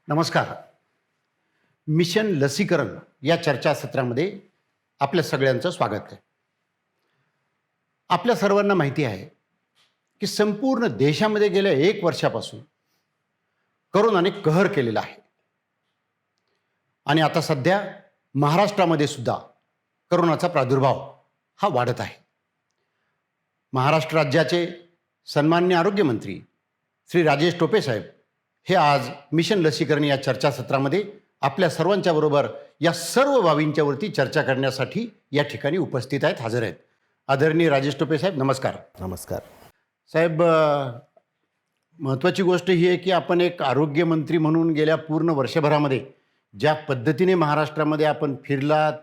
नमस्कार. मिशन लसीकरण या चर्चासत्रामध्ये आपल्या सगळ्यांचं स्वागत आहे. आपल्या सर्वांना माहिती आहे की संपूर्ण देशामध्ये गेल्या 1 वर्षापासून कोरोनाने कहर केलेला आहे आणि आता सध्या महाराष्ट्रामध्ये सुद्धा कोरोनाचा प्रादुर्भाव हा वाढत आहे. महाराष्ट्र राज्याचे सन्माननीय आरोग्यमंत्री श्री राजेश टोपे साहेब हे आज मिशन लसीकरण या चर्चासत्रामध्ये आपल्या सर्वांच्या बरोबर या सर्व बाबींच्यावरती चर्चा करण्यासाठी या ठिकाणी उपस्थित आहेत, हजर आहेत. आदरणीय राजेश टोपे साहेब, नमस्कार. नमस्कार साहेब, महत्त्वाची गोष्ट ही आहे की आपण एक आरोग्यमंत्री म्हणून गेल्या पूर्ण वर्षभरामध्ये ज्या पद्धतीने महाराष्ट्रामध्ये आपण फिरलात,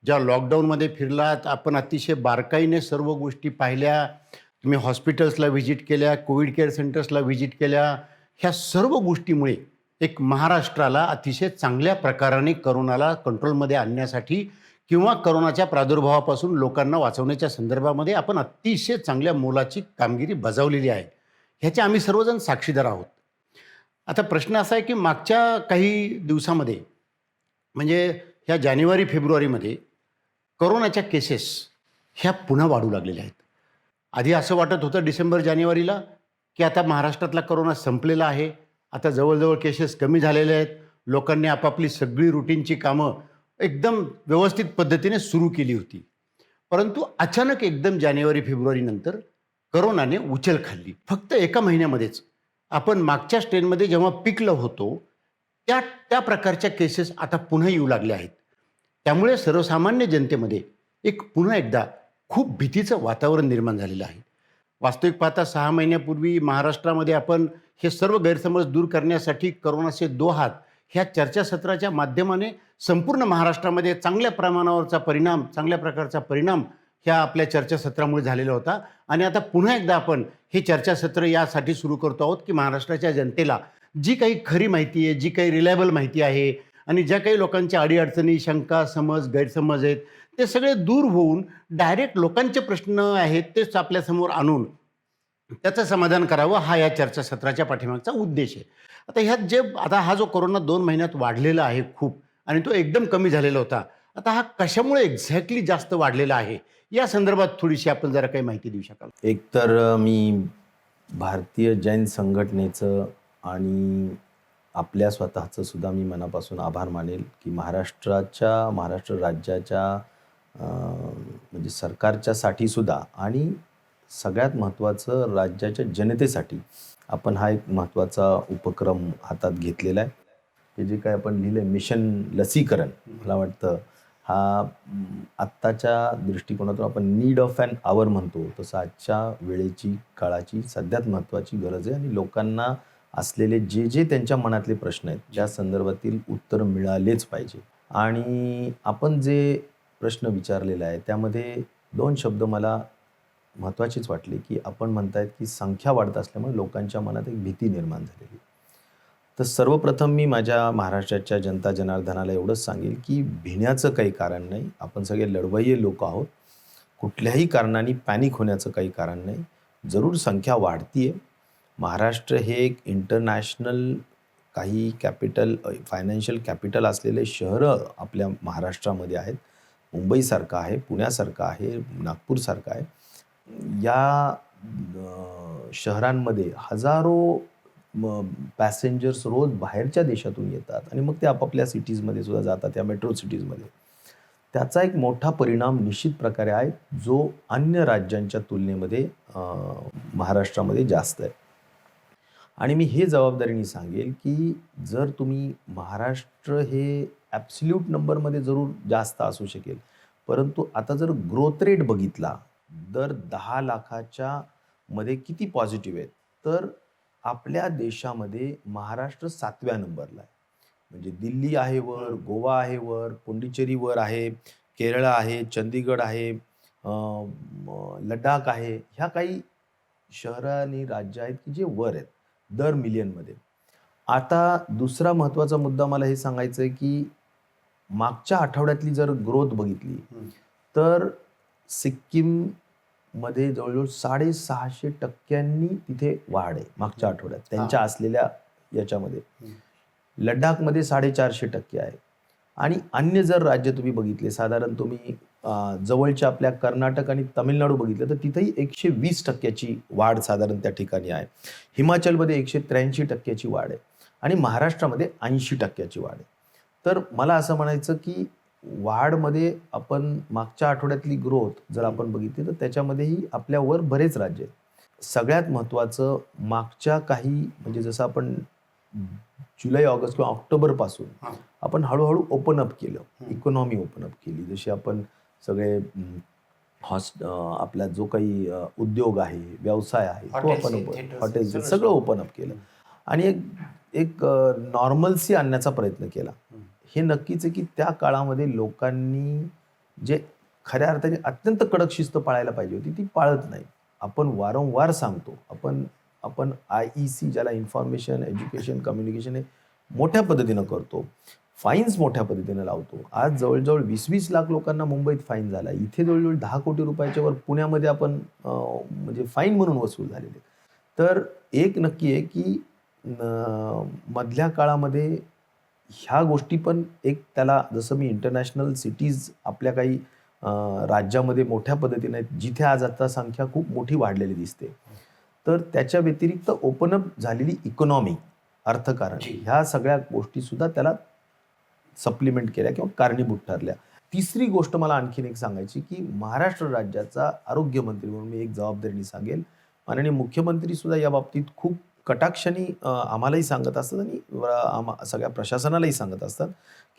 ज्या लॉकडाऊनमध्ये फिरलात, आपण अतिशय बारकाईने सर्व गोष्टी पाहिल्या. तुम्ही हॉस्पिटल्सला व्हिजिट केल्या, कोविड केअर सेंटर्सला व्हिजिट केल्या. ह्या सर्व गोष्टीमुळे एक महाराष्ट्राला अतिशय चांगल्या प्रकाराने करोनाला कंट्रोलमध्ये आणण्यासाठी किंवा करोनाच्या प्रादुर्भावापासून लोकांना वाचवण्याच्या संदर्भामध्ये आपण अतिशय चांगल्या मोलाची कामगिरी बजावलेली आहे. ह्याचे आम्ही सर्वजण साक्षीदार आहोत. आता प्रश्न असा आहे की मागच्या काही दिवसामध्ये म्हणजे ह्या जानेवारी फेब्रुवारीमध्ये कोरोनाच्या केसेस ह्या पुन्हा वाढू लागलेल्या आहेत. आधी असं वाटत होतं डिसेंबर जानेवारीला की आता महाराष्ट्रातला कोरोना संपलेला आहे, आता जवळजवळ केसेस कमी झालेले आहेत, लोकांनी आपापली सगळी रुटीनची कामं एकदम व्यवस्थित पद्धतीने सुरू केली होती. परंतु अचानक एकदम जानेवारी फेब्रुवारीनंतर कोरोनाने उचल खाल्ली. फक्त एका महिन्यामध्येच आपण मागच्या स्ट्रेनमध्ये जेव्हा पिकलो होतो त्या त्या प्रकारच्या केसेस आता पुन्हा येऊ लागल्या आहेत. त्यामुळे सर्वसामान्य जनतेमध्ये एक पुन्हा एकदा खूप भीतीचं वातावरण निर्माण झालेलं आहे. वास्तविक पाहता 6 महिन्यापूर्वी महाराष्ट्रामध्ये आपण हे सर्व गैरसमज दूर करण्यासाठी कोरोनाचे 2 हात ह्या चर्चासत्राच्या माध्यमाने संपूर्ण महाराष्ट्रामध्ये चांगल्या प्रमाणावरचा परिणाम, चांगल्या प्रकारचा परिणाम ह्या आपल्या चर्चासत्रामुळे झालेला होता. आणि आता पुन्हा एकदा आपण हे चर्चासत्र यासाठी सुरू करतो आहोत की महाराष्ट्राच्या जनतेला जी काही खरी माहिती आहे, जी काही रिलायबल माहिती आहे आणि ज्या काही लोकांच्या अडीअडचणी, शंका, समज, गैरसमज आहेत ते सगळे दूर होऊन डायरेक्ट लोकांचे प्रश्न आहेत तेच आपल्यासमोर आणून त्याचं समाधान करावं, हा या चर्चासत्राच्या पाठीमागचा उद्देश आहे. आता ह्यात हा जो कोरोना 2 महिन्यात वाढलेला आहे खूप, आणि तो एकदम कमी झालेला होता, आता हा कशामुळे एक्झॅक्टली जास्त वाढलेला आहे या संदर्भात थोडीशी आपण जरा काही माहिती देऊ शकाल? एकतर मी भारतीय जैन संघटनेचं आणि आपल्या स्वतःचं सुद्धा मी मनापासून आभार मानेल की महाराष्ट्र राज्याच्या म्हणजे सरकारच्यासाठी सुद्धा आणि सगळ्यात महत्त्वाचं राज्याच्या जनतेसाठी आपण हा एक महत्त्वाचा उपक्रम हातात घेतलेला आहे. हे जे काय आपण लिहिलं आहे मिशन लसीकरण, मला वाटतं हा आत्ताच्या दृष्टिकोनातून आपण नीड ऑफ ॲन आवर म्हणतो तसं आजच्या वेळेची, काळाची सध्यात महत्त्वाची गरज आहे. आणि लोकांना असलेले जे त्यांच्या मनातले प्रश्न आहेत त्या संदर्भातील उत्तर मिळालेच पाहिजे. आणि आपण जे प्रश्न विचारलेला आहे त्यामध्ये 2 शब्द मला महत्त्वाचीच वाटले की आपण म्हणतायत की संख्या वाढत असल्यामुळे लोकांच्या मनात एक भीती निर्माण झालेली. तर सर्वप्रथम मी माझ्या महाराष्ट्राच्या जनता जनार्दनाला एवढंच सांगेल की भिण्याचं काही कारण नाही. आपण सगळे लढवय्ये लोक आहोत. कुठल्याही कारणाने पॅनिक होण्याचं काही कारण नाही. जरूर संख्या वाढतीये. महाराष्ट्र हे एक इंटरनॅशनल काही कॅपिटल, फायनान्शियल कॅपिटल असलेले शहरं आपल्या महाराष्ट्रामध्ये आहेत. मुंबईसारखं आहे, पुण्यासारखं आहे, नागपूरसारखं आहे. या शहरांमध्ये हजारो पॅसेंजर्स रोज बाहेरच्या देशातून येतात आणि मग ते आपापल्या सिटीजमध्ये सुद्धा जातात, या मेट्रो सिटीजमध्ये. त्याचा एक मोठा परिणाम निश्चित प्रकारे आहे जो अन्य राज्यांच्या तुलनेमध्ये महाराष्ट्रामध्ये जास्त आहे. आणि मी हे जबाबदारीने सांगेल की जर तुम्ही महाराष्ट्र हे ॲब्सल्यूट नंबरमध्ये जरूर जास्त असू शकेल, परंतु आता जर ग्रोथ रेट बघितला दर 10 लाखाच्या मध्ये किती पॉझिटिव्ह आहेत, तर आपल्या देशामध्ये महाराष्ट्र 7व्या नंबरला आहे. म्हणजे दिल्ली आहे वर, गोवा आहे वर, पुंडुचेरी वर आहे, केरळ आहे, चंदीगड आहे, लडाख आहे. ह्या काही शहरं आणि राज्य आहेत की जे वर आहेत दर मिलियनमध्ये. आता दुसरा महत्त्वाचा मुद्दा मला हे सांगायचं आहे की मागच्या आठवड्यातली जर ग्रोथ बघितली तर सिक्कीममध्ये जवळजवळ 650% तिथे वाढ आहे मागच्या आठवड्यात त्यांच्या असलेल्या याच्यामध्ये. लडाखमध्ये 450% आहे. आणि अन्य जर राज्य तुम्ही बघितले, साधारण तुम्ही जवळच्या आपल्या कर्नाटक आणि तामिळनाडू बघितलं, तर तिथेही 120% वाढ साधारण त्या ठिकाणी आहे. हिमाचलमध्ये 183% वाढ आहे आणि महाराष्ट्रामध्ये 80% वाढ आहे. तर मला असं म्हणायचं की वाढमध्ये आपण मागच्या आठवड्यातली ग्रोथ जर आपण बघितली, तर त्याच्यामध्येही आपल्यावर बरेच राज्य आहेत. सगळ्यात महत्त्वाचं मागच्या काही म्हणजे जसं आपण जुलै, ऑगस्ट किंवा ऑक्टोबरपासून हां. आपण हळू-हळू ओपन अप केलं. हं. इकॉनॉमी ओपन अप केली. जशी आपण सगळे आपला जो काही उद्योग आहे, व्यवसाय आहे, तो हॉटेल्स आपण आहेत, theatres आहेत, हॉटेलचे सगळं सगळं सुरू. ओपन अप केलं आणि एक एक नॉर्मल्सी आणण्याचा प्रयत्न केला. हं. हे नक्कीच आहे की त्या काळामध्ये लोकांनी जे खऱ्या अर्थाने अत्यंत कडक शिस्त पाळायला पाहिजे होती, ती पाळत नाही. आपण वारंवार सांगतो. आपण आपण IEC ज्याला इन्फॉर्मेशन, एज्युकेशन, कम्युनिकेशन हे मोठ्या पद्धतीनं करतो. फाईन्स मोठ्या पद्धतीनं लावतो. आज जवळ-जवळ 20-20 लाख लोकांना मुंबईत फाईन झाला. इथे जवळ-जवळ 10 कोटी रुपयाच्या वर पुण्यामध्ये आपण म्हणजे फाईन म्हणून वसूल झालेले. तर एक नक्की आहे की मधल्या काळामध्ये ह्या गोष्टी पण एक त्याला जसं मी इंटरनॅशनल सिटीज आपल्या काही राज्यामध्ये मोठ्या पद्धतीने आहेत, जिथे आज आता संख्या खूप मोठी वाढलेली दिसते. तर त्याच्या व्यतिरिक्त ओपन अप झालेली इकॉनॉमी, अर्थकारण जी. ह्या सगळ्या गोष्टीसुद्धा त्याला सप्लिमेंट केल्या किंवा कारणीभूत ठरल्या. तिसरी गोष्ट मला आणखीन एक सांगायची, की महाराष्ट्र राज्याचा आरोग्यमंत्री म्हणून मी एक जबाबदारीने सांगेल, माननीय मुख्यमंत्री सुद्धा या बाबतीत खूप कटाक्षाने आम्हालाही सांगत असतात आणि सगळ्या प्रशासनालाही सांगत असतात,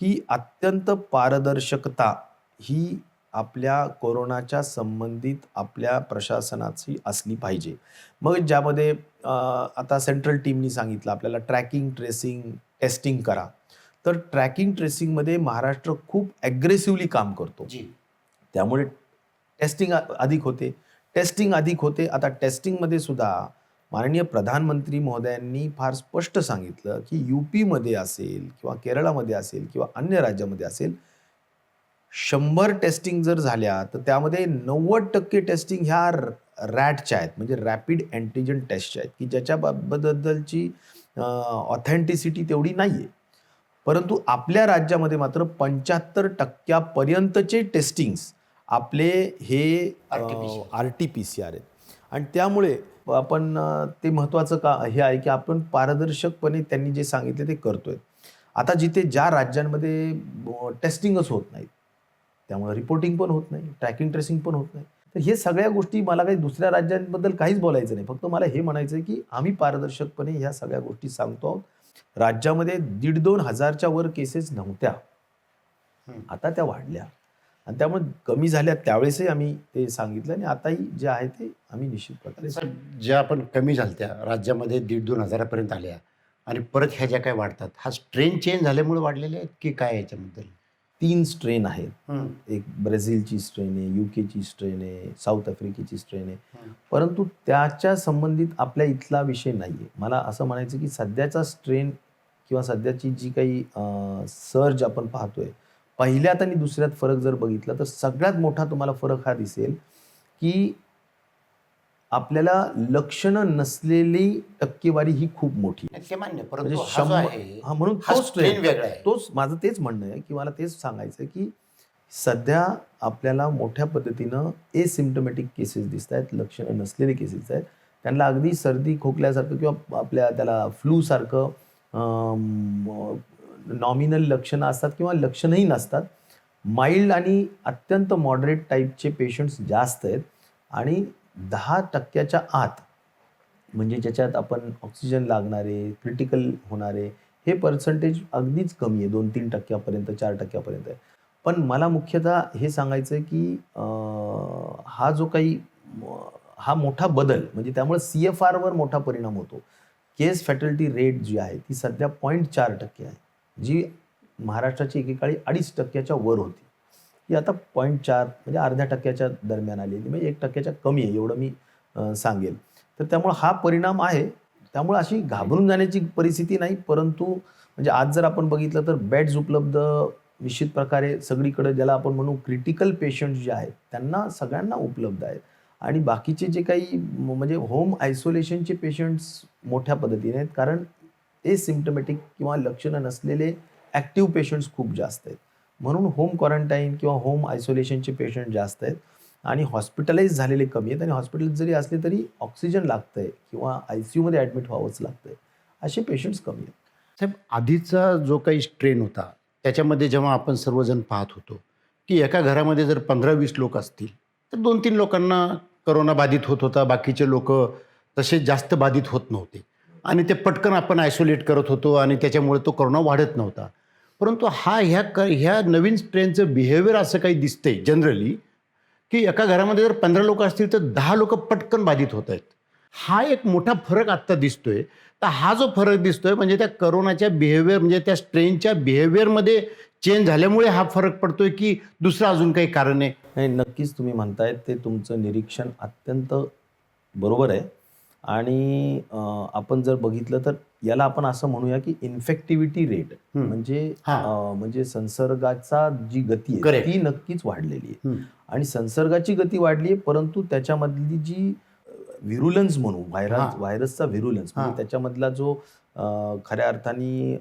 की अत्यंत पारदर्शकता ही आपल्या कोरोनाच्या संबंधित आपल्या प्रशासनाची असली पाहिजे. मग ज्यामध्ये आता सेंट्रल टीमनी सांगितलं आपल्याला ट्रॅकिंग, ट्रेसिंग, टेस्टिंग करा. तर ट्रॅकिंग ट्रेसिंगमध्ये महाराष्ट्र खूप ॲग्रेसिव्हली काम करतो. जी. त्यामुळे टेस्टिंग अधिक होते. टेस्टिंग अधिक होते. आता टेस्टिंगमध्ये सुद्धा माननीय प्रधानमंत्री महोदयांनी फार स्पष्ट सांगितलं, की UPमध्ये असेल किंवा केरळामध्ये असेल किंवा अन्य राज्यामध्ये असेल, 100 टेस्टिंग जर झाल्या, तर त्यामध्ये 90% टेस्टिंग ह्या रॅटच्या आहेत, म्हणजे रॅपिड अँटिजन टेस्टच्या आहेत, की ज्याच्याबद्दलची ऑथेंटिसिटी तेवढी नाही आहे. परंतु आपल्या राज्यामध्ये मात्र 75% पर्यंतचे टेस्टिंग्स आपले हे RT-PCR. RT-PCR आहेत आणि त्यामुळे आपण ते महत्त्वाचं का हे आहे, की आपण पारदर्शकपणे त्यांनी जे सांगितले ते करतोय. आता जिथे ज्या राज्यांमध्ये टेस्टिंगच होत नाहीत, त्यामुळे रिपोर्टिंग पण होत नाही, ट्रॅकिंग ट्रेसिंग पण होत नाही. तर हे सगळ्या गोष्टी मला काही दुसऱ्या राज्यांबद्दल काहीच बोलायचं नाही. फक्त मला हे म्हणायचं आहे, की आम्ही पारदर्शकपणे ह्या सगळ्या गोष्टी सांगतो आहोत. राज्यामध्ये 1,500-2,000 हजारच्या वर केसेस नव्हत्या. हं. आता त्या वाढल्या आणि त्यामुळे कमी झाल्या त्यावेळेसही आम्ही ते सांगितलं आणि आताही जे आहे ते आम्ही निश्चित प्रकारे सर, ज्या आपण कमी झाल्या राज्यामध्ये 1,500-2,000 हजारापर्यंत आल्या आणि परत ह्या ज्या काही वाढतात, हा स्ट्रेन चेंज झाल्यामुळे वाढलेले आहेत की काय याच्याबद्दल? 3 स्ट्रेन आहेत. हं. एक ब्राझीलची स्ट्रेन आहे, UKची स्ट्रेन आहे, साऊथ आफ्रिकेची स्ट्रेन आहे. हं. परंतु त्याच्या संबंधित आपल्या इथला विषय नाही आहे. मला असं म्हणायचं की सध्याचा स्ट्रेन किंवा सध्याची जी काही सर्ज आपण पाहतोय, पहिल्यात आणि दुसऱ्यात फरक जर बघितला तर सगळ्यात मोठा तुम्हाला फरक हा दिसेल, की आपल्याला लक्षणं नसलेली टक्केवारी ही खूप मोठी आहे. नाही, ते मान्य. म्हणजे परंतु हा जो 100 आहे, हां, म्हणून हा तो स्ट्रेन स्ट्रेन वेगळा आहे. तोच माझं तेच म्हणणं आहे, की मला तेच सांगायचं आहे, की सध्या आपल्याला मोठ्या पद्धतीनं एसिम्प्टोमॅटिक केसेस दिसतायत, लक्षणं नसलेले केसेस आहेत. त्यांना अगदी सर्दी, खोकल्यासारखं किंवा आपल्या त्याला फ्लूसारखं नॉमिनल लक्षणं असतात किंवा लक्षणंही नसतात. माईल्ड आणि अत्यंत मॉडरेट टाईपचे पेशंट्स जास्त आहेत आणि 10% आत म्हणजे ज्याच्यात आपण ऑक्सिजन लागणारे, क्रिटिकल होणारे हे पर्सेंटेज अगदीच कमी आहे. 2-3% पर्यंत, 4% आहे. पण मला मुख्यतः हे सांगायचं आहे, की हा जो काही हा मोठा बदल म्हणजे त्यामुळे CFRवर मोठा परिणाम होतो. केस फॅटॅलिटी रेट जी आहे ती सध्या 0.4% आहे. जी महाराष्ट्राची एकेकाळी 2.5%च्या वर होती. ती आता 0.4 म्हणजे अर्ध्या टक्क्याच्या दरम्यान आलेली म्हणजे 1%च्या कमी आहे एवढं मी सांगेल. तर त्यामुळे हा परिणाम आहे. त्यामुळे अशी घाबरून जाण्याची परिस्थिती नाही. परंतु म्हणजे आज जर आपण बघितलं तर बेड्स उपलब्ध निश्चित प्रकारे सगळीकडे ज्याला आपण म्हणू क्रिटिकल पेशंट्स जे आहेत त्यांना सगळ्यांना उपलब्ध आहेत. आणि बाकीचे जे काही म्हणजे होम आयसोलेशनचे पेशंट्स मोठ्या पद्धतीने आहेत. कारण एसिम्प्टमॅटिक किंवा लक्षणं नसलेले ॲक्टिव्ह पेशंट्स खूप जास्त आहेत. म्हणून होम क्वारंटाईन किंवा होम आयसोलेशनचे पेशंट जास्त आहेत आणि हॉस्पिटलाइज झालेले कमी आहेत आणि हॉस्पिटल जरी असले तरी ऑक्सिजन लागतंय किंवा ICUमध्ये ॲडमिट व्हावंच लागतंय, असे पेशंट्स कमी आहेत. साहेब, आधीचा जो काही स्ट्रेन होता त्याच्यामध्ये जेव्हा आपण सर्वजण पाहत होतो की एका घरामध्ये जर 15-20 लोक असतील तर 2-3 लोकांना करोना बाधित होत होता, बाकीचे लोक तसे जास्त बाधित होत नव्हते आणि ते पटकन आपण आयसोलेट करत होतो आणि त्याच्यामुळे तो करोना वाढत नव्हता. परंतु ह्या नवीन स्ट्रेनचं बिहेवियर असं काही दिसतंय जनरली की एका घरामध्ये जर 15 लोक असतील तर 10 लोक पटकन बाधित होत आहेत. हा एक मोठा फरक आत्ता दिसतोय. तर हा जो फरक दिसतोय म्हणजे त्या करोनाच्या बिहेवियर म्हणजे त्या स्ट्रेनच्या बिहेवियरमध्ये चेंज झाल्यामुळे हा फरक पडतोय की दुसरं अजून काही कारण आहे? नाही, नक्कीच तुम्ही म्हणतायत ते तुमचं निरीक्षण अत्यंत बरोबर आहे आणि आपण जर बघितलं तर याला आपण असं म्हणूया की इन्फेक्टिव्हिटी रेट म्हणजे म्हणजे संसर्गाचा जी गती आहे Correct. ती नक्कीच वाढलेली आहे आणि संसर्गाची गती वाढली आहे, परंतु त्याच्यामधली जी व्हिरुलन्स म्हणू व्हायरसचा व्हिरुलन्स म्हणजे त्याच्यामधला जो खऱ्या अर्थाने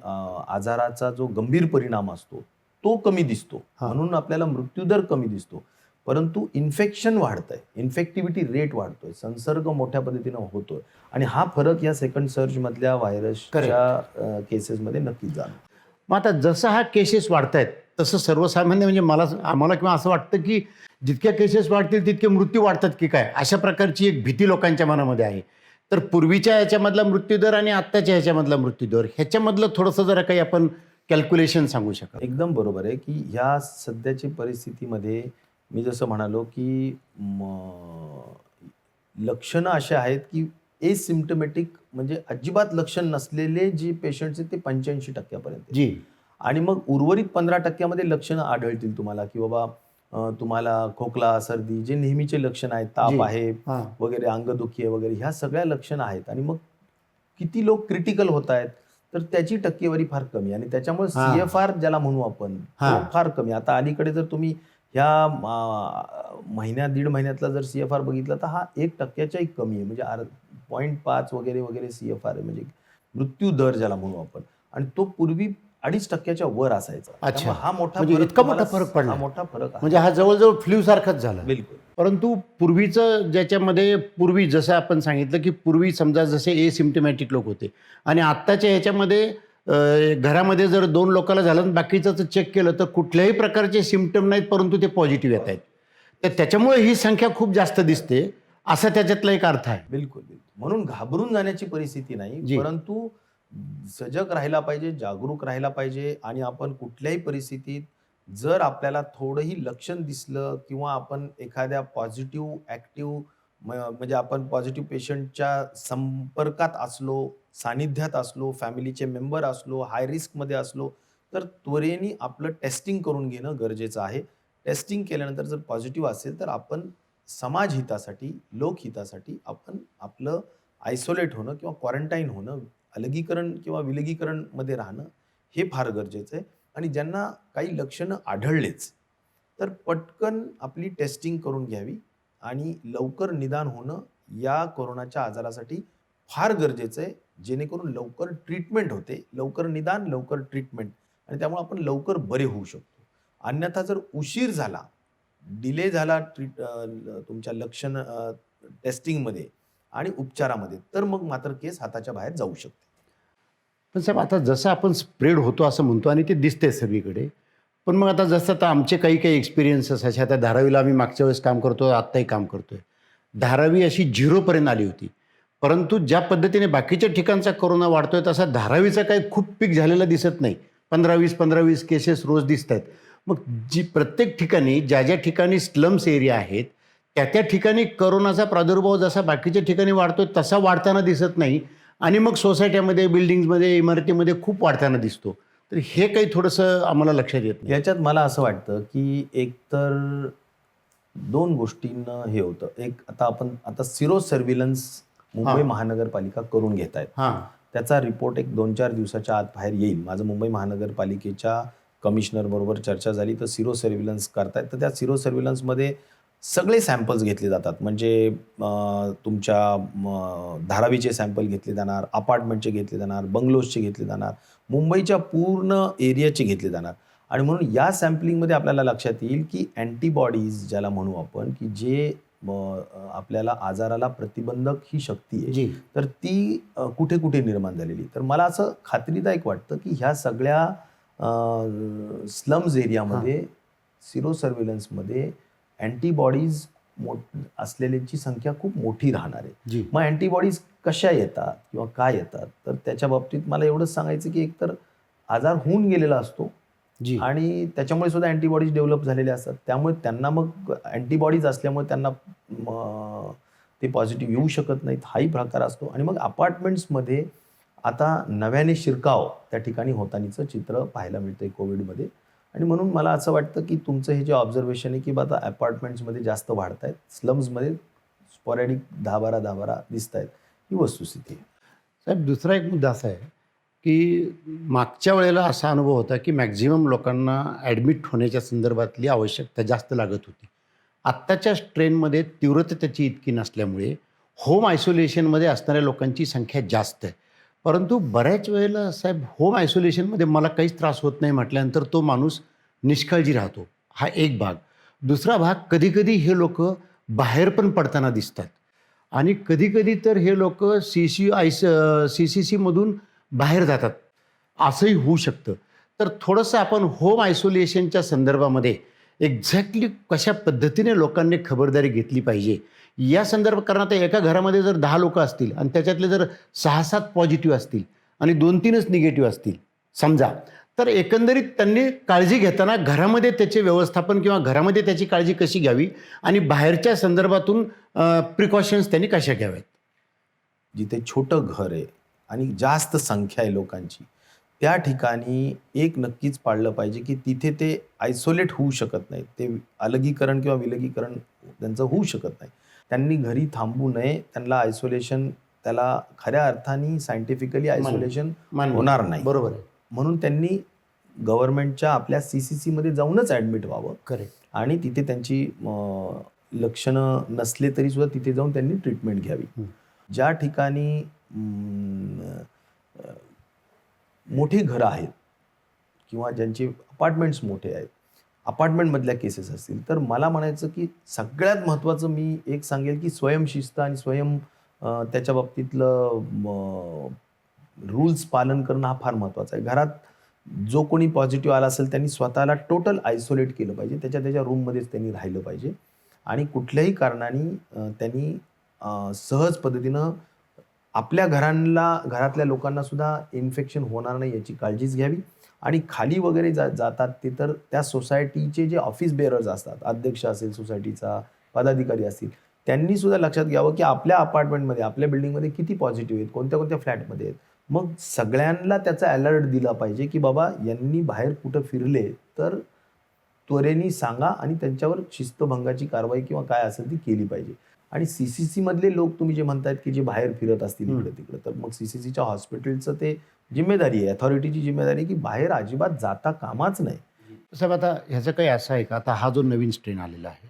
आजाराचा जो गंभीर परिणाम असतो तो कमी दिसतो, म्हणून आपल्याला मृत्यूदर कमी दिसतो. परंतु इन्फेक्शन वाढतंय, इन्फेक्टिव्हिटी रेट वाढतोय, संसर्ग मोठ्या पद्धतीनं होतोय आणि हा फरक या सेकंड सर्ज मधल्या व्हायरसच्या केसेसमध्ये नक्कीच जाणवतो. मग आता जसं हा केसेस वाढत आहेत तसं सर्वसामान्य म्हणजे आम्हाला किंवा असं वाटतं की जितक्या केसेस वाढतील तितके मृत्यू वाढतात की काय, अशा प्रकारची एक भीती लोकांच्या मनामध्ये आहे. तर पूर्वीच्या ह्याच्यामधला मृत्यूदर आणि आत्ताच्या ह्याच्यामधला मृत्यूदर ह्याच्यामधलं थोडंसं जरा काही आपण कॅल्क्युलेशन सांगू शकाल? एकदम बरोबर आहे की ह्या सध्याची परिस्थितीमध्ये मी जसं म्हणालो की लक्षणं अशी आहेत की एसिम्प्टमॅटिक म्हणजे अजिबात लक्षण नसलेले जे पेशंट्स आहेत ते 85% जी. आणि मग उर्वरित 15% लक्षणं आढळतील तुम्हाला की बाबा तुम्हाला खोकला, सर्दी जे नेहमीचे लक्षण आहेत, ताप आहे वगैरे, अंगदुखी आहे वगैरे, ह्या सगळ्या लक्षणं आहेत. आणि मग किती लोक क्रिटिकल होत आहेत तर त्याची टक्केवारी फार कमी आणि त्याच्यामुळे CFR ज्याला म्हणू आपण तो फार कमी. आता अलीकडे जर तुम्ही ह्या दीड महिन्यातला जर CFR बघितला तर हा 1%च्याही कमी आहे, म्हणजे 0.5 वगैरे वगैरे CFR आहे, म्हणजे मृत्यू दर ज्याला म्हणू आपण. आणि तो पूर्वी 2.5%च्या वर असायचा. अच्छा, हा मोठा म्हणजे इतका मोठा फरक पडला. हा मोठा फरक आहे. म्हणजे हा जवळजवळ फ्लू सारखाच झाला. बिलकुल. परंतु पूर्वीचं ज्याच्यामध्ये पूर्वी जसं आपण सांगितलं की पूर्वी समजा जसे एसिम्प्टमॅटिक लोक होते आणि आत्ताच्या ह्याच्यामध्ये घरामध्ये जर 2 लोकांना झालं आणि बाकीचं चेक केलं तर कुठल्याही प्रकारचे सिम्प्टम नाहीत परंतु ते पॉझिटिव्ह येत आहेत. तर त्याच्यामुळे ही संख्या खूप जास्त दिसते, असा त्याच्यातला एक अर्थ आहे. बिलकुल बिलकुल. म्हणून घाबरून जाण्याची परिस्थिती नाही, परंतु सजग राहायला पाहिजे, जागरूक राहायला पाहिजे. आणि आपण कुठल्याही परिस्थितीत जर आपल्याला थोडंही लक्षण दिसलं किंवा आपण एखाद्या पॉझिटिव्ह ॲक्टिव्ह म्हणजे आपण पॉझिटिव्ह पेशंटच्या संपर्कात असलो, सानिध्यात असलो, फॅमिलीचे मेंबर असलो, हाय रिस्कमध्ये असलो तर त्वरेने आपलं टेस्टिंग करून घेणं गरजेचं आहे. टेस्टिंग केल्यानंतर जर पॉझिटिव्ह असेल तर आपण समाजहितासाठी, लोकहितासाठी आपण आपलं आयसोलेट होणं किंवा क्वारंटाईन होणं, अलगीकरण किंवा विलगीकरणमध्ये राहणं हे फार गरजेचं आहे. आणि ज्यांना काही लक्षणं आढळलेच तर पटकन आपली टेस्टिंग करून घ्यावी आणि लवकर निदान होणं या कोरोनाच्या आजारासाठी फार गरजेचं आहे, जेणेकरून लवकर ट्रीटमेंट होते, लवकर निदान, लवकर ट्रीटमेंट, आणि त्यामुळे आपण लवकर बरे होऊ शकतो. अन्यथा जर उशीर झाला, डिले झाला तुमच्या लक्षण टेस्टिंगमध्ये आणि उपचारामध्ये तर मग मात्र केस हाताच्या बाहेर जाऊ शकते. पण साहेब, आता जसं आपण स्प्रेड होतो असं म्हणतो आणि ते दिसते सगळीकडे, पण मग आता जसं आता आमचे काही एक्सपिरियन्सेस असे, आता धारावीला आम्ही मागच्या वेळेस काम करतो, आत्ताही काम करतोय. धारावी अशी 0पर्यंत आली होती, परंतु ज्या पद्धतीने बाकीच्या ठिकाणचा कोरोना वाढतोय तसा धारावीचा काही खूप पीक झालेला दिसत नाही. 15-20 केसेस रोज दिसत आहेत. मग प्रत्येक ठिकाणी ज्या ठिकाणी स्लम्स एरिया आहेत त्या ठिकाणी कोरोनाचा प्रादुर्भाव जसा बाकीच्या ठिकाणी वाढतोय तसा वाढताना दिसत नाही आणि मग सोसायट्यामध्ये, बिल्डिंग्समध्ये, इमारतीमध्ये खूप वाढताना दिसतो. तर हे काही थोडंसं आम्हाला लक्षात येत नाही. याच्यात मला असं वाटतं की एकतर 2 गोष्टींना हे होतं. एक, आता सिरो सर्व्हिलन्स मुंबई महानगरपालिका करून घेत आहेत. त्याचा रिपोर्ट एक 2-4 दिवसाच्या आत बाहेर येईल. माझं मुंबई महानगरपालिकेच्या कमिशनर बरोबर चर्चा झाली, तर सिरो सर्व्हिलन्स करतायत. तर त्या सिरो सर्व्हिलन्समध्ये सगळे सॅम्पल्स घेतले जातात. म्हणजे तुमच्या धारावीचे सॅम्पल घेतले जाणार, अपार्टमेंटचे घेतले जाणार, बंगलोजचे घेतले जाणार, मुंबईच्या पूर्ण एरियाचे घेतले जाणार. आणि म्हणून या सॅम्पलिंगमध्ये आपल्याला लक्षात येईल की अँटीबॉडीज ज्याला म्हणू आपण, की जे आपल्याला आजाराला प्रतिबंधक ही शक्ती आहे, जी तर ती कुठे कुठे निर्माण झालेली. तर मला असं खात्रीदायक वाटतं की ह्या सगळ्या स्लम्स एरियामध्ये सिरो सर्व्हेलन्समध्ये अँटीबॉडीज असलेल्यांची संख्या खूप मोठी राहणार आहे. जी मग अँटीबॉडीज कशा येतात किंवा काय येतात, तर त्याच्या बाबतीत मला एवढंच सांगायचं की एकतर आजार होऊन गेलेला असतो जी आणि त्याच्यामुळे सुद्धा अँटीबॉडीज डेव्हलप झालेले असतात. त्यामुळे त्यांना मग अँटीबॉडीज असल्यामुळे त्यांना ते पॉझिटिव्ह येऊ शकत नाहीत, हाही प्रकार असतो. आणि मग अपार्टमेंट्समध्ये आता नव्याने शिरकाव त्या ठिकाणी होतानीचं चित्र पाहायला मिळतंय कोविडमध्ये. आणि म्हणून मला असं वाटतं की तुमचं हे जे ऑब्झर्वेशन आहे की आता अपार्टमेंट्समध्ये जास्त वाढत आहेत, स्लम्समध्ये स्पॉरॅडिक 10-12 दिसत आहेत, ही वस्तुस्थिती आहे. साहेब, दुसरा एक मुद्दा असा आहे की मागच्या वेळेला असा अनुभव होता की मॅक्झिमम लोकांना ॲडमिट होण्याच्या संदर्भातली आवश्यकता जास्त लागत होती. आत्ताच्या ट्रेनमध्ये तीव्रता त्याची इतकी नसल्यामुळे होम आयसोलेशनमध्ये असणाऱ्या लोकांची संख्या जास्त आहे. परंतु बऱ्याच वेळेला साहेब, होम आयसोलेशनमध्ये मला काहीच त्रास होत नाही म्हटल्यानंतर तो माणूस निष्काळजी राहतो. हा एक भाग. दुसरा भाग, कधीकधी हे लोक बाहेर पण पडताना दिसतात आणि कधीकधी तर हे लोक CCCमधून बाहेर जातात, असंही होऊ शकतं. तर थोडंसं आपण होम आयसोलेशनच्या संदर्भामध्ये एक्झॅक्टली कशा पद्धतीने लोकांनी खबरदारी घेतली पाहिजे या संदर्भात. कारण आता एका घरामध्ये जर 10 लोक असतील आणि त्याच्यातले जर 6-7 पॉझिटिव्ह असतील आणि 2-3च निगेटिव्ह असतील समजा, तर एकंदरीत त्यांनी काळजी घेताना घरामध्ये त्याचे व्यवस्थापन किंवा घरामध्ये त्याची काळजी कशी घ्यावी आणि बाहेरच्या संदर्भातून प्रिकॉशन्स त्यांनी कशा घ्याव्यात. जिथे छोटं घर आहे आणि जास्त संख्या आहे लोकांची, त्या ठिकाणी एक नक्कीच पाळलं पाहिजे की तिथे ते आयसोलेट होऊ शकत नाहीत. ते अलगीकरण किंवा विलगीकरण त्यांचं होऊ शकत नाही. त्यांनी घरी थांबू नये. त्यांना आयसोलेशन, त्याला खऱ्या अर्थाने सायंटिफिकली आयसोलेशन मान्य. होणार नाही. बरोबर आहे. म्हणून त्यांनी गव्हर्नमेंटच्या आपल्या CCCमध्ये जाऊनच ॲडमिट व्हावं करेक्ट. आणि तिथे त्यांची लक्षणं नसले तरी सुद्धा तिथे जाऊन त्यांनी ट्रीटमेंट घ्यावी. ज्या ठिकाणी मोठी घरं आहेत किंवा ज्यांचे अपार्टमेंट्स मोठे आहेत, अपार्टमेंटमधल्या केसेस असतील, तर मला म्हणायचं की सगळ्यात महत्त्वाचं मी एक सांगेल की स्वयंशिस्त आणि त्याच्या बाबतीतलं रूल्स पालन करणं हा फार महत्त्वाचा आहे. घरात जो कोणी पॉझिटिव्ह आला असेल त्यांनी स्वतःला टोटल आयसोलेट केलं पाहिजे. त्याच्या रूममध्येच त्यांनी राहिलं पाहिजे आणि कुठल्याही कारणाने त्यांनी सहज पद्धतीनं आपल्या घरातल्या लोकांना सुद्धा इन्फेक्शन होणार नाही याची काळजीच घ्यावी. आणि खाली वगैरे जातात ते तर त्या सोसायटीचे जे ऑफिस बेअरर्स असतात, अध्यक्ष असेल सोसायटीचा, पदाधिकारी असतील, त्यांनी सुद्धा लक्षात घ्यावं की आपल्या अपार्टमेंटमध्ये, आपल्या बिल्डिंगमध्ये किती पॉझिटिव्ह आहेत, कोणत्या कोणत्या फ्लॅटमध्ये आहेत. मग सगळ्यांना त्याचा अलर्ट दिला पाहिजे की बाबा यांनी बाहेर कुठं फिरले तर त्वरेने सांगा आणि त्यांच्यावर शिस्तभंगाची कारवाई किंवा काय असेल ती केली पाहिजे. आणि CCC मधले लोक तुम्ही जे म्हणतायत की जे बाहेर फिरत असतील इकडे तिकडे, तर मग CCCच्या हॉस्पिटलचं ते जिम्मेदारी आहे, अथॉरिटीची जिम्मेदारी आहे की बाहेर अजिबात जाता कामाच नाही. साहेब, आता ह्याचं काही असं आहे का, आता हा जो नवीन स्ट्रेन आलेला आहे,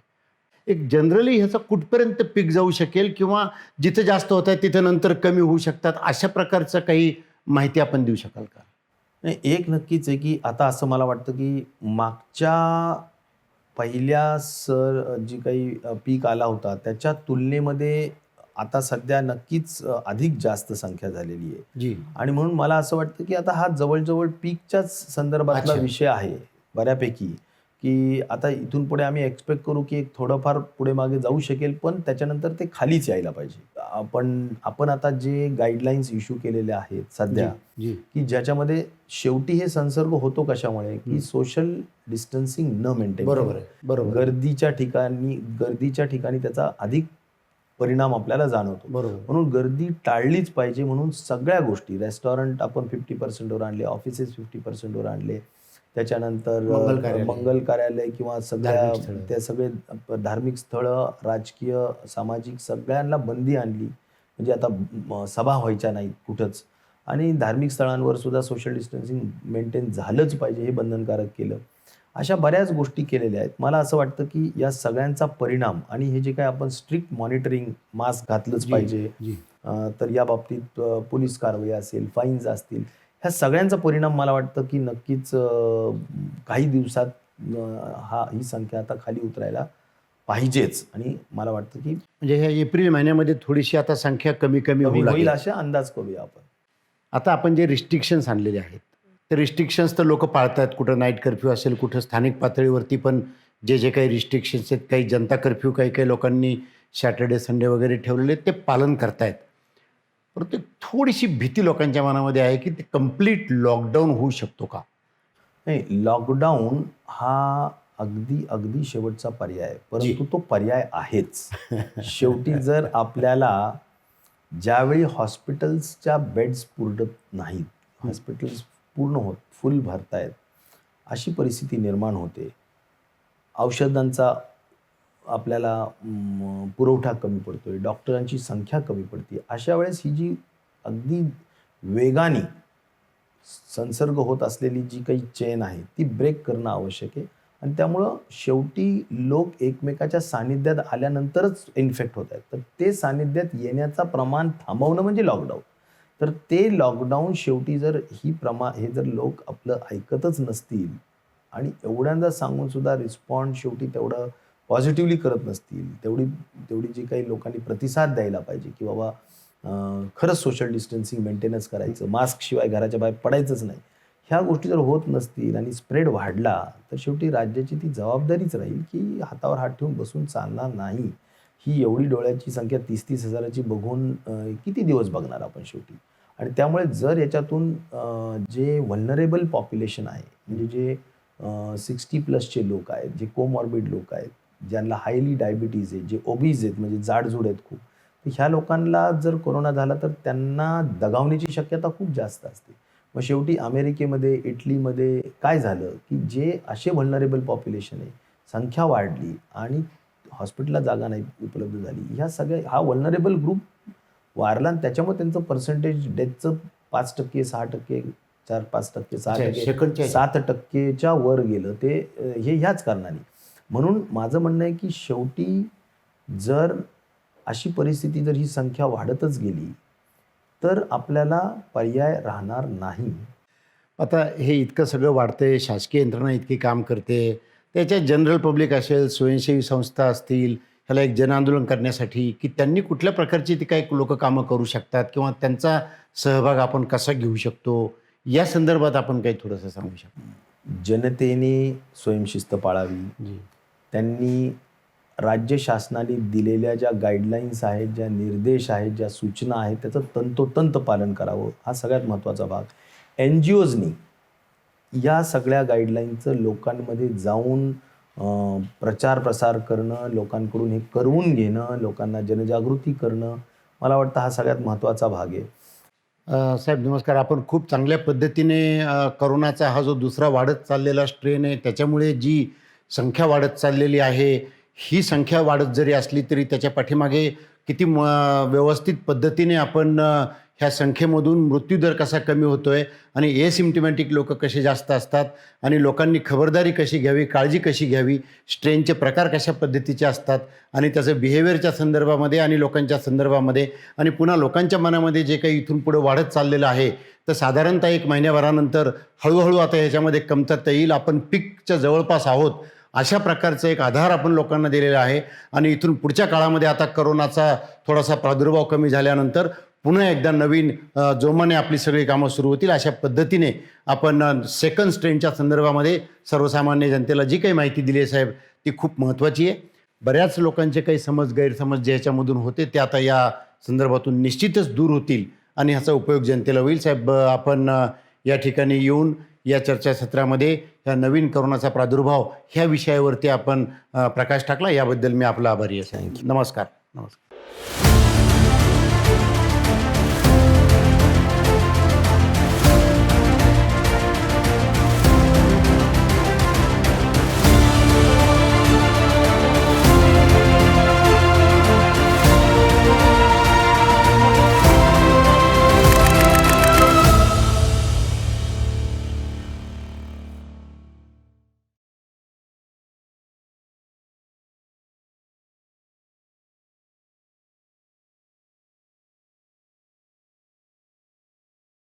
एक जनरली ह्याचा कुठपर्यंत पीक जाऊ शकेल किंवा जिथं जास्त होत आहे तिथं नंतर कमी होऊ शकतात, अशा प्रकारचं काही माहिती आपण देऊ शकाल का? नाही, एक नक्कीच आहे की आता असं मला वाटतं की मागच्या पहिल्या जी काही पीक आला होता त्याच्या तुलनेमध्ये आता सध्या नक्कीच अधिक जास्त संख्या झालेली आहे. जी आणि म्हणून मला असं वाटतं की आता हा जवळजवळ पीकच्याच संदर्भातला अच्छा. विषय आहे बऱ्यापैकी, की आता इथून पुढे आम्ही एक्सपेक्ट करू की एक थोडंफार पुढे मागे जाऊ शकेल, पण त्याच्यानंतर ते खालीच यायला पाहिजे. आपण आता जे गाईडलाईन्स इश्यू केलेले आहेत सध्या, जी की ज्याच्यामध्ये शेवटी हे संसर्ग होतो कशामुळे, की सोशल डिस्टन्सिंग न मेंटेन. बरोबर आहे. बरोबर आहे. गर्दीच्या ठिकाणी त्याचा अधिक परिणाम आपल्याला जाणवतो. बरोबर. म्हणून गर्दी टाळलीच पाहिजे. म्हणून सगळ्या गोष्टी, रेस्टॉरंट आपण 50% आणले, ऑफिसेस 50% आणले, त्याच्यानंतर मंगल कार्यालय किंवा ते सगळे धार्मिक स्थळं, राजकीय, सामाजिक सगळ्यांना बंदी आणली. म्हणजे आता सभा व्हायच्या नाहीत कुठंच. आणि धार्मिक स्थळांवर सुद्धा सोशल डिस्टन्सिंग मेंटेन झालंच पाहिजे हे बंधनकारक केलं. अशा बऱ्याच गोष्टी केलेल्या आहेत. मला असं वाटतं की या सगळ्यांचा परिणाम आणि हे जे काही आपण स्ट्रिक्ट मॉनिटरिंग, मास्क घातलंच पाहिजे, जी. तर या बाबतीत पोलीस कारवाई असेल, फाईन्स असतील, ह्या सगळ्यांचा परिणाम मला वाटतं की नक्कीच काही दिवसात ही संख्या आता खाली उतरायला पाहिजेच. आणि मला वाटतं की म्हणजे ह्या एप्रिल महिन्यामध्ये थोडीशी आता संख्या कमी कमी होऊ होईल लागेल. असे अंदाज करूया आपण. आता आपण जे रिस्ट्रिक्शन्स आणलेले आहेत, ते रिस्ट्रिक्शन्स तर लोक पाळतात. कुठं नाईट कर्फ्यू असेल, कुठं स्थानिक पातळीवरती पण जे जे काही रिस्ट्रिक्शन्स आहेत, काही जनता कर्फ्यू काही काही लोकांनी सॅटर्डे संडे वगैरे ठेवलेले आहेत, ते पालन करतायत. परंतु थोडीशी भीती लोकांच्या मनामध्ये आहे की ते कम्प्लीट लॉकडाऊन होऊ शकतो का? नाही, लॉकडाऊन हा अगदी अगदी शेवटचा पर्याय आहे, परंतु तो पर्याय आहेच. शेवटी जर आपल्याला ज्यावेळी हॉस्पिटल्सच्या बेड्स पुरत नाहीत, हॉस्पिटल्स पूर्ण फुल भरतायत, अशी परिस्थिती निर्माण होते, औषधांचा आपल्याला पुरवठा कमी पडतोय, डॉक्टरांची संख्या कमी पडते, अशा वेळेस ही जी अगदी वेगाने संसर्ग होत असलेली जी काही चेन आहे ती ब्रेक करणं आवश्यक आहे. आणि त्यामुळं शेवटी लोक एकमेकाच्या सानिध्यात आल्यानंतरच इन्फेक्ट होत आहेत. तर ते सानिध्यात येण्याचं प्रमाण थांबवणं म्हणजे लॉकडाऊन. तर ते लॉकडाऊन शेवटी जर हे जर लोक आपलं ऐकतच नसतील आणि एवढ्यांदा सांगून सुद्धा रिस्पॉन्ड शेवटी तेवढं पॉझिटिव्हली करत नसतील, तेवढी जी काही लोकांनी प्रतिसाद द्यायला पाहिजे की बाबा खरंच सोशल डिस्टन्सिंग मेंटेनन्स करायचं, मास्क शिवाय घराच्या बाहेर पडायचंच नाही, ह्या गोष्टी जर होत नसतील आणि स्प्रेड वाढला तर शेवटी राज्याची ती जबाबदारीच राहील की हातावर हात ठेवून बसून चालणार नाही. ही एवढी डोळ्याची संख्या 30-30 हजाराची बघून किती दिवस बघणार आपण शेवटी. आणि त्यामुळे जर याच्यातून जे व्हल्नरेबल पॉप्युलेशन आहे, म्हणजे जे 60+ लोक आहेत, जे कोमॉर्बिड लोक आहेत, ज्यांना हायली डायबिटीज आहे, जे ओबीज आहेत म्हणजे जाडजूड आहेत खूप, तर ह्या लोकांना जर कोरोना झाला तर त्यांना दगावण्याची शक्यता खूप जास्त असते. मग शेवटी अमेरिकेमध्ये, इटलीमध्ये काय झालं की जे असे व्हल्नरेबल पॉप्युलेशन आहे, संख्या वाढली आणि हॉस्पिटलला जागा नाही उपलब्ध झाली, हा व्हल्नरेबल ग्रुप वारला आणि त्याच्यामुळे त्यांचं पर्सेंटेज डेथचं 5%, 6%, 4-5%, 6%, 7%च्या वर गेलं. ते ह्याच कारणाने. म्हणून माझं म्हणणं आहे की शेवटी जर अशी परिस्थिती, जर ही संख्या वाढतच गेली तर आपल्याला पर्याय राहणार नाही. आता हे इतकं सगळं वाढतंय, शासकीय यंत्रणा इतकी काम करते, त्याच्यात जनरल पब्लिक असेल, स्वयंसेवी संस्था असतील, ह्याला एक जनआंदोलन करण्यासाठी की त्यांनी कुठल्या प्रकारची ती काही लोक कामं करू शकतात किंवा त्यांचा सहभाग आपण कसा घेऊ शकतो, या संदर्भात आपण काही थोडंसं सांगू शकतो? जनतेने स्वयंशिस्त पाळावी. त्यांनी राज्य शासनाने दिलेल्या ज्या गाईडलाईन्स आहेत, ज्या निर्देश आहेत, ज्या सूचना आहेत, त्याचं तंतोतंत पालन करावं, हा सगळ्यात महत्त्वाचा भाग. NGOजनी या सगळ्या गाईडलाईनचं लोकांमध्ये जाऊन प्रचार प्रसार करणं, लोकांकडून हे करवून घेणं, लोकांना जनजागृती करणं, मला वाटतं हा सगळ्यात महत्त्वाचा भाग आहे. साहेब नमस्कार. आपण खूप चांगल्या पद्धतीने करोनाचा हा जो दुसरा वाढत चाललेला स्ट्रेन आहे, त्याच्यामुळे जी संख्या वाढत चाललेली आहे, ही संख्या वाढत जरी असली तरी त्याच्या पाठीमागे किती व्यवस्थित पद्धतीने आपण ह्या संख्येमधून मृत्यूदर कसा कमी होतोय आणि एसिम्प्टमॅटिक लोक कसे जास्त असतात आणि लोकांनी खबरदारी कशी घ्यावी, काळजी कशी घ्यावी, स्ट्रेनचे प्रकार कशा पद्धतीचे असतात आणि त्याचं बिहेवियरच्या संदर्भामध्ये आणि लोकांच्या संदर्भामध्ये, आणि पुन्हा लोकांच्या मनामध्ये जे काही इथून पुढे वाढत चाललेलं आहे, तर साधारणतः 1 महिन्याभरानंतर हळूहळू आता ह्याच्यामध्ये कमतरता येईल. आपण पीकच्या जवळपास आहोत अशा प्रकारचं एक आधार आपण लोकांना दिलेला आहे. आणि इथून पुढच्या काळामध्ये आता करोनाचा थोडासा प्रादुर्भाव कमी झाल्यानंतर पुन्हा एकदा नवीन जोमाने आपली सगळी कामं सुरू होतील. अशा पद्धतीने आपण सेकंड स्ट्रेनच्या संदर्भामध्ये सर्वसामान्य जनतेला जी काही माहिती दिली आहे साहेब, ती खूप महत्त्वाची आहे. बऱ्याच लोकांचे काही गैरसमज जे ह्याच्यामधून होते ते आता या संदर्भातून निश्चितच दूर होतील आणि ह्याचा उपयोग जनतेला होईल. साहेब, आपण या ठिकाणी येऊन या चर्चासत्रामध्ये ह्या नवीन करोनाचा प्रादुर्भाव ह्या विषयावरती आपण प्रकाश टाकला, याबद्दल मी आपला आभारी आहे. थँक्यू. नमस्कार. नमस्कार.